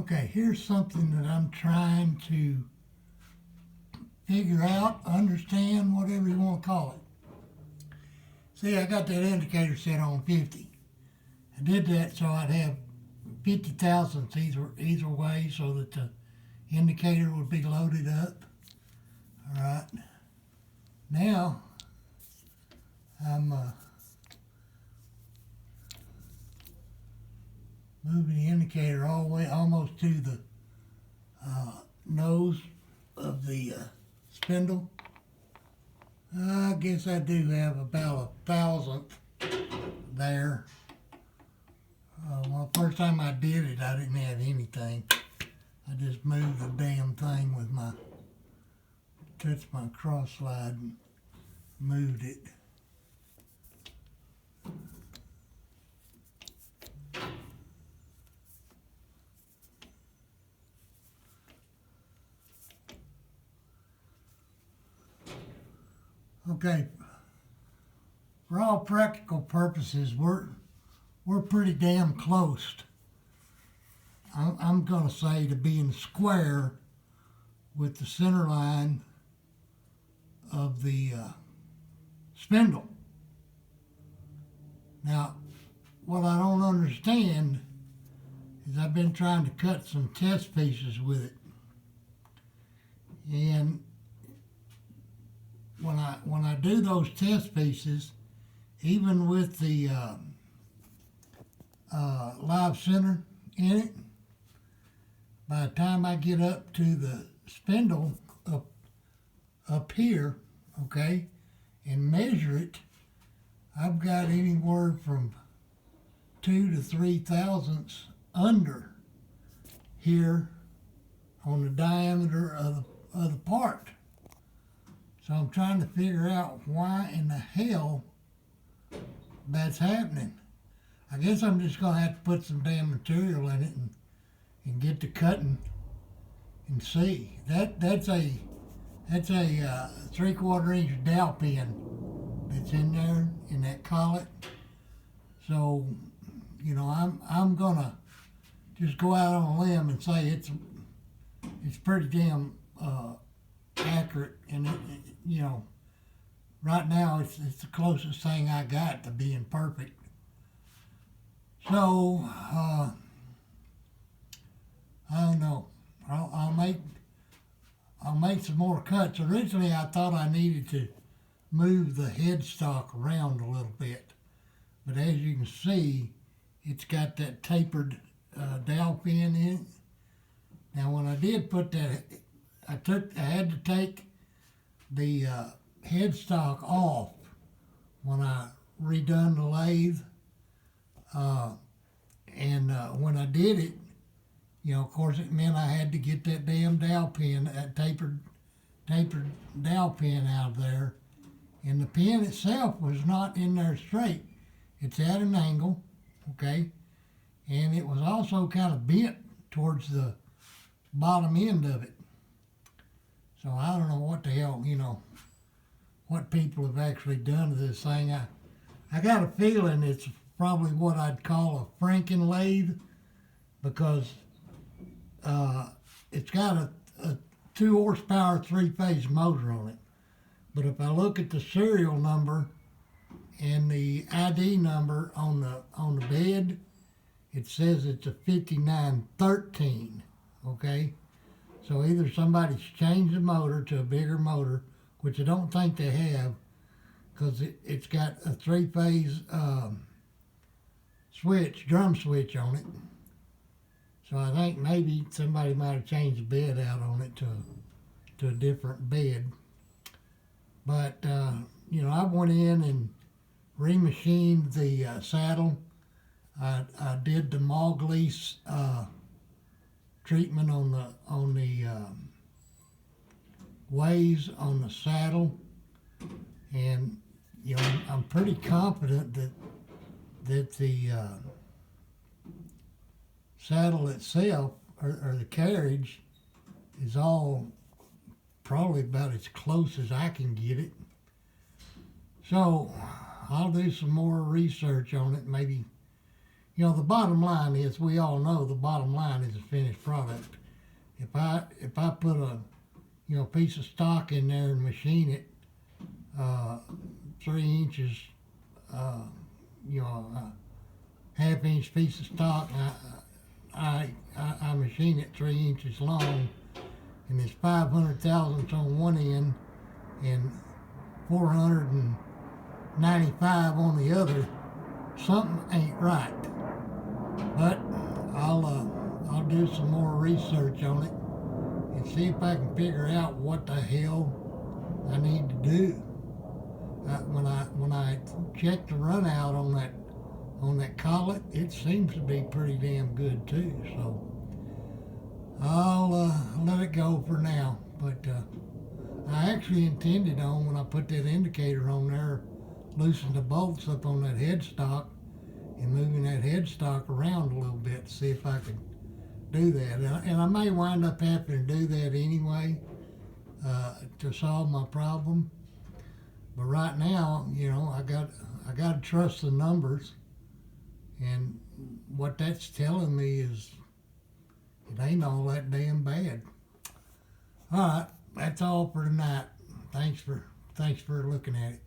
Okay, here's something that I'm trying to figure out, understand, whatever you want to call it. See, I got that indicator set on 50. I did that so I'd have 50 thousandths either way so that the indicator would be loaded up. All right. Now, I'm moving the indicator all the way almost to the nose of the spindle. I guess I do have about 1,000th there. Well, first time I did it, I didn't have anything. I just moved the damn thing with touched my cross slide and moved it. Okay, for all practical purposes, we're pretty damn close. I'm gonna say to being square with the center line of the spindle. Now, what I don't understand is I've been trying to cut some test pieces with it, and when I do those test pieces, even with the live center in it, by the time I get up to the spindle up here, okay, and measure it, I've got anywhere from 2 to 3 thousandths under here on the diameter of the part. So I'm trying to figure out why in the hell that's happening. I guess I'm just gonna have to put some damn material in it and get to cutting and see. That's a 3/4 inch dowel pin that's in there in that collet. So, you know, I'm gonna just go out on a limb and say it's pretty damn accurate, and you know, right now it's the closest thing I got to being perfect. So I don't know. I'll make some more cuts. Originally, I thought I needed to move the headstock around a little bit, but as you can see, it's got that tapered dowel pin in it. Now, when I did put that, I had to take the headstock off when I redone the lathe, and when I did it, you know, of course, it meant I had to get that damn dowel pin, that tapered dowel pin out of there, and the pin itself was not in there straight. It's at an angle, okay, and it was also kind of bent towards the bottom end of it. So I don't know what the hell, you know, what people have actually done to this thing. I got a feeling it's probably what I'd call a Franken lathe, because it's got a 2 horsepower 3-phase motor on it. But if I look at the serial number and the ID number on the bed, it says it's a 5913, okay? So either somebody's changed the motor to a bigger motor, which I don't think they have, because it's got a 3-phase drum switch on it. So I think maybe somebody might have changed the bed out on it to a different bed. But, you know, I went in and remachined the saddle. I did the Maugli's treatment on the ways on the saddle, and you know, I'm pretty confident that the saddle itself or the carriage is all probably about as close as I can get it. So I'll do some more research on it, maybe You know, the bottom line is, we all know the bottom line is a finished product. If I put a, you know, piece of stock in there and machine it, 3 inches, you know, half-inch piece of stock, I machine it 3 inches long, and it's 500 thousandths on one end and 495 on the other. Something ain't right. But I'll do some more research on it and see if I can figure out what the hell I need to do. When I check the run out on that collet, it seems to be pretty damn good too. So I'll let it go for now. But I actually intended on, when I put that indicator on there, loosen the bolts up on that headstock and moving that headstock around a little bit to see if I could do that. And I may wind up having to do that anyway to solve my problem. But right now, you know, I got to trust the numbers, and what that's telling me is it ain't all that damn bad. All right, that's all for tonight. Thanks for looking at it.